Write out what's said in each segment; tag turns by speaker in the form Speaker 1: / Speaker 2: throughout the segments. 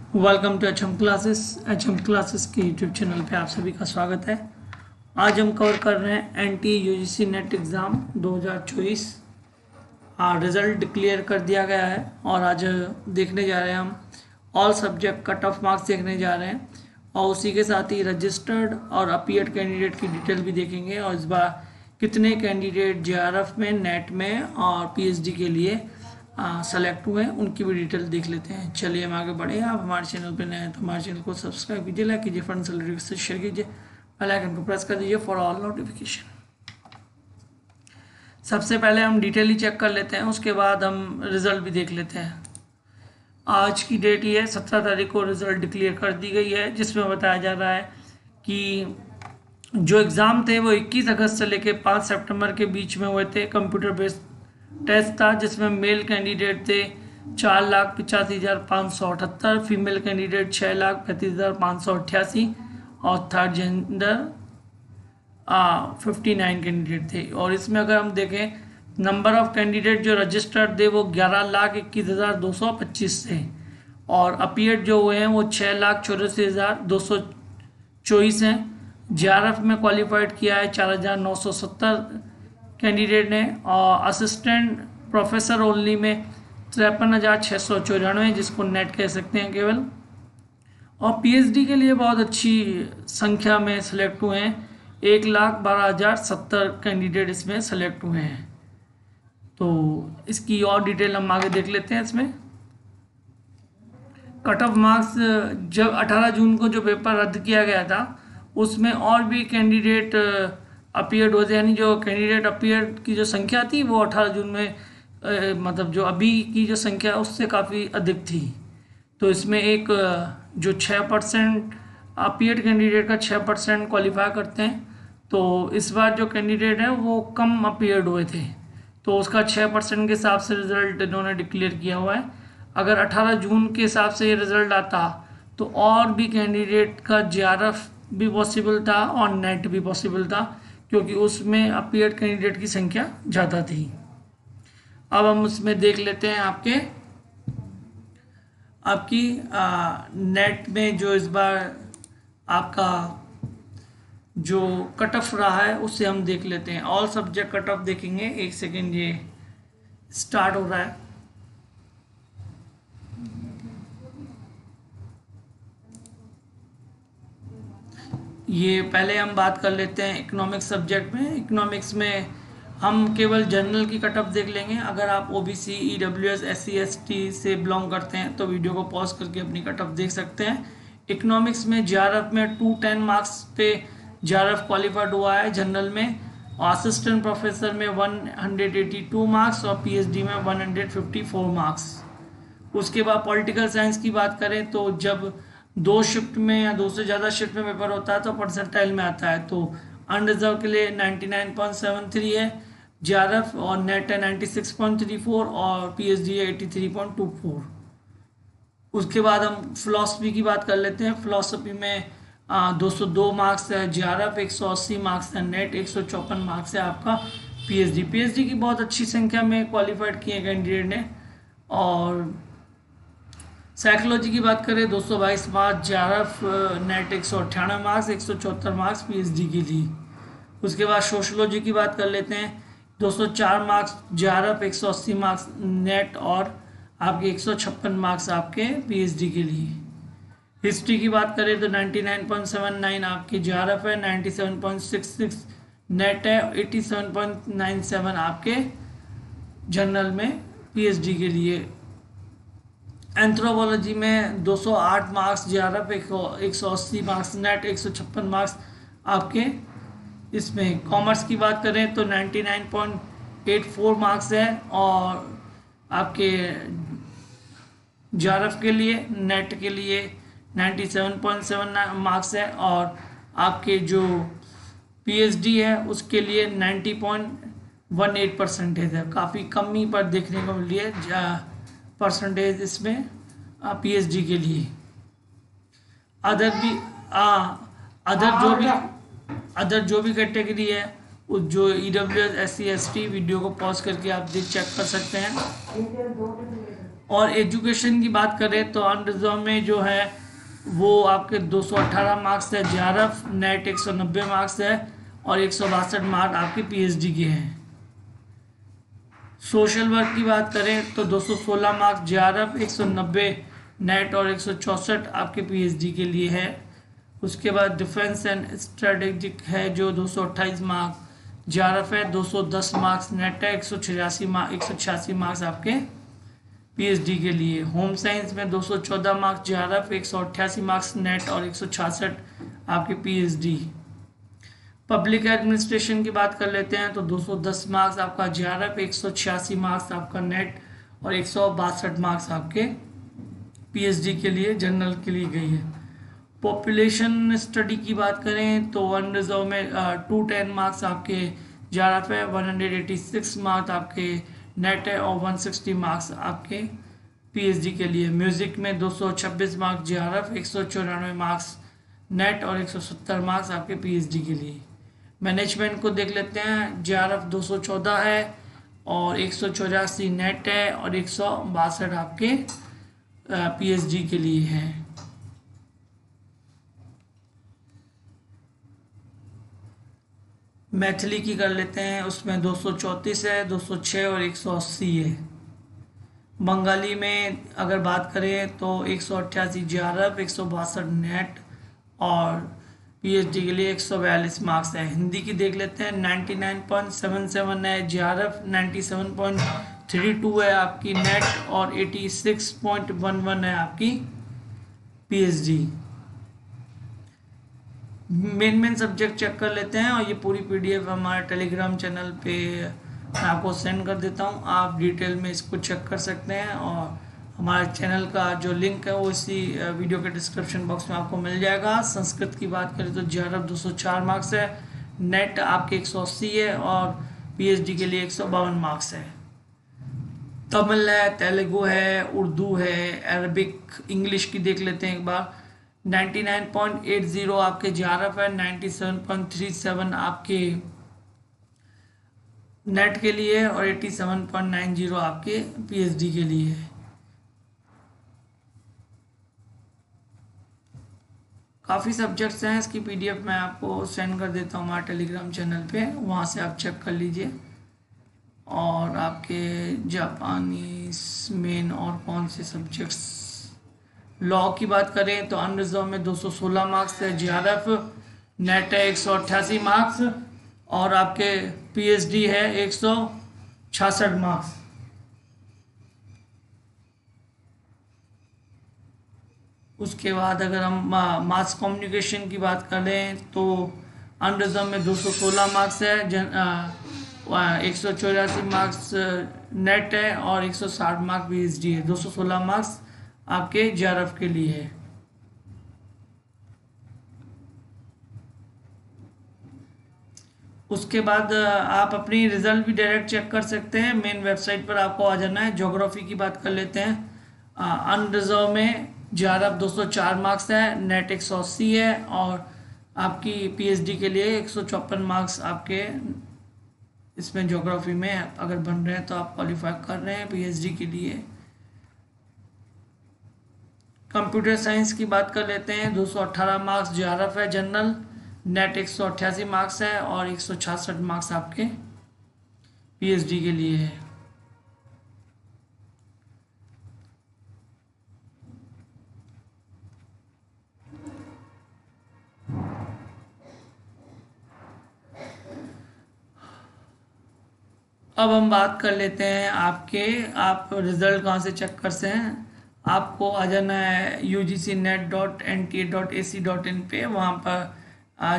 Speaker 1: Welcome to H M classes के YouTube channel पे आप सभी का स्वागत है। आज हम कवर कर रहे हैं NTA UGC NET exam 2024। Result declare कर दिया गया है और आज देखने जा रहे हैं हम all subject cut off marks देखने जा रहे हैं और उसी के साथ ही रजिस्टर्ड और अपीयर्ड कैंडिडेट की डिटेल भी देखेंगे और इस बार कितने कैंडिडेट जेआरएफ में, नेट में और पीएचडी के लिए सेलेक्ट हुए हैं उनकी भी डिटेल देख लेते हैं। चलिए हम आगे बढ़े। आप हमारे चैनल पर नए हैं तो हमारे चैनल को सब्सक्राइब कीजिए, लाइक कीजिए, फ्रेंड्स रिलेटिव से शेयर कीजिए, बेल आइकन को प्रेस कर दीजिए फॉर ऑल नोटिफिकेशन। सबसे पहले हम डिटेल ही चेक कर लेते हैं, उसके बाद हम रिजल्ट भी देख लेते हैं। आज की डेट ये 17 तारीख को रिजल्ट डिक्लेयर कर दी गई है, जिसमें बताया जा रहा है कि जो एग्ज़ाम थे वो 21 अगस्त से लेकर 5 सितंबर के बीच में हुए थे। कंप्यूटर बेस्ड टेस्ट था जिसमें मेल कैंडिडेट थे 4,85,578, फीमेल कैंडिडेट 6,35,588 और थर्ड जेंडर 59 कैंडिडेट थे। और इसमें अगर हम देखें नंबर ऑफ कैंडिडेट जो रजिस्टर्ड थे वो 11,21,225 थे और अपीयर्ड जो हुए हैं वो 6,84,224 हैं। जेआरएफ में क्वालिफाइड किया है 4,970 कैंडिडेट ने और असिस्टेंट प्रोफेसर ओनली में 53,694 जिसको नेट कह सकते हैं केवल। और पीएचडी के लिए बहुत अच्छी संख्या में सेलेक्ट हुए हैं, 1,12,070 कैंडिडेट इसमें सेलेक्ट हुए हैं। तो इसकी और डिटेल हम आगे देख लेते हैं। इसमें कट ऑफ मार्क्स जब 18 जून को जो पेपर रद्द किया गया था उसमें और भी कैंडिडेट अपीयर्ड होते, यानी जो कैंडिडेट अपीयर्ड की जो संख्या थी वो 18 जून में मतलब जो अभी की जो संख्या उससे काफ़ी अधिक थी। तो इसमें एक जो 6% अपीयर्ड कैंडिडेट का 6% क्वालिफाई करते हैं, तो इस बार जो कैंडिडेट है वो कम अपीयर्ड हुए थे तो उसका 6% के हिसाब से रिज़ल्ट इन्होंने डिक्लेयर किया हुआ है। अगर 18 जून के हिसाब से ये रिज़ल्ट आता तो और भी कैंडिडेट का जेआरएफ भी पॉसिबल था और नेट भी पॉसिबल था, क्योंकि उसमें अपीयर्ड कैंडिडेट की संख्या ज़्यादा थी। अब हम उसमें देख लेते हैं आपकी नेट में जो इस बार आपका जो कट ऑफ रहा है उससे हम देख लेते हैं। ऑल सब्जेक्ट कट ऑफ देखेंगे। एक सेकेंड, ये स्टार्ट हो रहा है। ये पहले हम बात कर लेते हैं इकोनॉमिक्स सब्जेक्ट में। इकोनॉमिक्स में हम केवल जनरल की कट ऑफ देख लेंगे। अगर आप ओबीसी, ईडब्ल्यूएस, एससी, एसटी से बिलोंग करते हैं तो वीडियो को पॉज करके अपनी कट ऑफ देख सकते हैं। इकोनॉमिक्स में जेआरएफ में 210 मार्क्स पे जेआरएफ क्वालिफाइड हुआ है जनरल में, और असिस्टेंट प्रोफेसर में 182 मार्क्स और पीएचडी में 154 मार्क्स। उसके बाद पॉलिटिकल साइंस की बात करें तो जब 2 शिफ्ट में या 2 से ज़्यादा शिफ्ट में पेपर होता है तो परसेंटाइल में आता है। तो अनरिजर्व के लिए 99.73 है जेआरएफ और नेट है 96.34 और पीएचडी है 83.24। उसके बाद हम फिलॉसफी की बात कर लेते हैं। फिलॉसफी में 202 मार्क्स है जेआरएफ, 180 मार्क्स है नेट, 154 मार्क्स है आपका पीएचडी की बहुत अच्छी संख्या में क्वालिफाइड किए कैंडिडेट ने। और साइकोलॉजी की बात करें 222 marks JRF, net 198 marks, 174 marks PhD के लिए। उसके बाद सोशलॉजी की बात कर लेते हैं। 204 मार्क्स जेआरएफ, 180 मार्क्स नेट और आपके 156 मार्क्स आपके पीएचडी के लिए। हिस्ट्री की बात करें तो 99.79 आपके जेआरएफ है, 97.66 नेट है, 87.97 आपके जनरल में पीएचडी के लिए। एंथ्रोपोलॉजी में 208 marks JRF, 180 marks net, 156 marks आपके इसमें। कॉमर्स की बात करें तो 99.84 मार्क्स है और आपके जेआरएफ के लिए, नेट के लिए 97.79 मार्क्स है और आपके जो पीएचडी है उसके लिए 90.18% है। काफ़ी कमी पर देखने को मिली है परसेंटेज इसमें पीएचडी के लिए। अदर जो भी कैटेगरी है जो ईडब्ल्यूएस, एससी, एसटी, वीडियो को पॉज करके आप चेक कर सकते हैं। और एजुकेशन की बात करें तो अनरिजर्व में जो है वो आपके 218 मार्क्स है, जेआरएफ नेट 190 मार्क्स है और 162 मार्क आपके पीएचडी के हैं। सोशल वर्क की बात करें तो 216 मार्क्स जेआरएफ, 190 नेट और 164 आपके पीएचडी के लिए है। उसके बाद डिफेंस एंड स्ट्रेटेजिक है जो 228 मार्क्स जेआरएफ है, 210 मार्क्स नेट है, 186 मार्क्स आपके पीएचडी के लिए। होम साइंस में 214 मार्क्स जेआरएफ, 188 मार्क्स नेट और 166 आपके पीएचडी। पब्लिक एडमिनिस्ट्रेशन की बात कर लेते हैं तो 210 मार्क्स आपका जेआरएफ, 186 मार्क्स आपका नेट और 162 मार्क्स आपके पीएचडी के लिए जनरल के लिए गई है। पॉपुलेशन स्टडी की बात करें तो अनरिजर्व में 210 मार्क्स आपके जेआरएफ है, 186 मार्क्स आपके नेट है और 160 मार्क्स आपके पीएचडी के लिए। म्यूजिक में 226 मार्क्स जेआरएफ, 194 मार्क्स नेट और 170 मार्क्स आपके पीएचडी के लिए। मैनेजमेंट को देख लेते हैं, जेआरएफ 214 है और 184 नेट है और 162 आपके पीएचडी के लिए है। मैथिली की कर लेते हैं, उसमें 234 है, 206 और 180 है। बंगाली में अगर बात करें तो 188 जेआरएफ, 162 नेट और पीएचडी के लिए 142 मार्क्स है। हिंदी की देख लेते हैं, 99.77 है जेआरएफ, 97.32 है आपकी नेट और 86.11 है आपकी पीएचडी। मेन सब्जेक्ट चेक कर लेते हैं और ये पूरी पीडीएफ हमारे टेलीग्राम चैनल पे मैं आपको सेंड कर देता हूँ, आप डिटेल में इसको चेक कर सकते हैं। और हमारे चैनल का जो लिंक है वो इसी वीडियो के डिस्क्रिप्शन बॉक्स में आपको मिल जाएगा। संस्कृत की बात करें तो जेआरएफ 204 मार्क्स है, नेट आपके 180 है और पीएचडी के लिए 152 मार्क्स है। तमिल है, तेलुगु है, उर्दू है, अरबिक, इंग्लिश की देख लेते हैं एक बार। 99.80 आपके जेआरएफ है, 97.37 आपके नेट के लिए और 87.90 आपके पीएचडी के लिए है। काफ़ी सब्जेक्ट्स हैं, इसकी पीडीएफ मैं आपको सेंड कर देता हूँ हमारे टेलीग्राम चैनल पे, वहाँ से आप चेक कर लीजिए। और आपके जापानी मेन और कौन से सब्जेक्ट्स, लॉ की बात करें तो अनरिजर्व में 216 मार्क्स है जेआरएफ, नेट है 188 मार्क्स और आपके पीएचडी है 166 मार्क्स। उसके बाद अगर हम मास कम्युनिकेशन की बात करें तो अनरिजर्व में 216 मार्क्स है, 184 मार्क्स नेट है और 160 मार्क्स पीएचडी है। 216 मार्क्स आपके जेआरएफ के लिए है। उसके बाद आप अपनी रिजल्ट भी डायरेक्ट चेक कर सकते हैं, मेन वेबसाइट पर आपको आ जाना है। ज्योग्राफी की बात कर लेते हैं, अनरिजर्व में जेआरएफ 204 मार्क्स है, नेट 180 है और आपकी पीएचडी के लिए 154 मार्क्स आपके इसमें ज्योग्राफी में अगर बन रहे हैं तो आप क्वालिफाई कर रहे हैं पीएचडी के लिए। कंप्यूटर साइंस की बात कर लेते हैं, 218 मार्क्स जेआरएफ है जनरल, नेट 188 मार्क्स है और 166 मार्क्स आपके पीएचडी के लिए है। अब हम बात कर लेते हैं आप रिजल्ट कहाँ से चेक कर सकते हैं। आपको आ जाना है ugcnet.nta.ac.in पे, वहाँ पर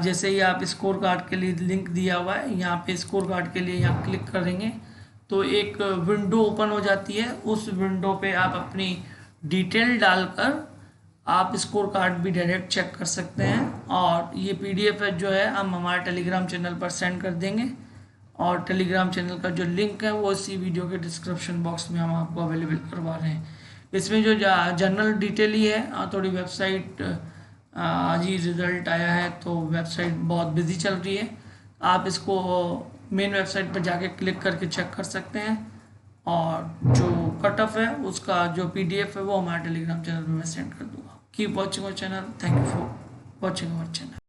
Speaker 1: जैसे ही आप स्कोर कार्ड के लिए लिंक दिया हुआ है, यहाँ पे स्कोर कार्ड के लिए यहाँ क्लिक करेंगे तो एक विंडो ओपन हो जाती है। उस विंडो पे आप अपनी डिटेल डालकर आप स्कोर कार्ड भी डायरेक्ट चेक कर सकते हैं। और ये पीडीएफ जो है हम हमारे टेलीग्राम चैनल पर सेंड कर देंगे और टेलीग्राम चैनल का जो लिंक है वो इसी वीडियो के डिस्क्रिप्शन बॉक्स में हम आपको अवेलेबल करवा रहे हैं। इसमें जो जनरल डिटेल ही है, थोड़ी वेबसाइट आज ही रिज़ल्ट आया है तो वेबसाइट बहुत बिजी चल रही है। आप इसको मेन वेबसाइट पर जाके क्लिक करके चेक कर सकते हैं और जो कट ऑफ है उसका जो PDF है वो हमारे टेलीग्राम चैनल में मैं सेंड कर दूंगा। Keep watching our channel. Thank you for watching our channel.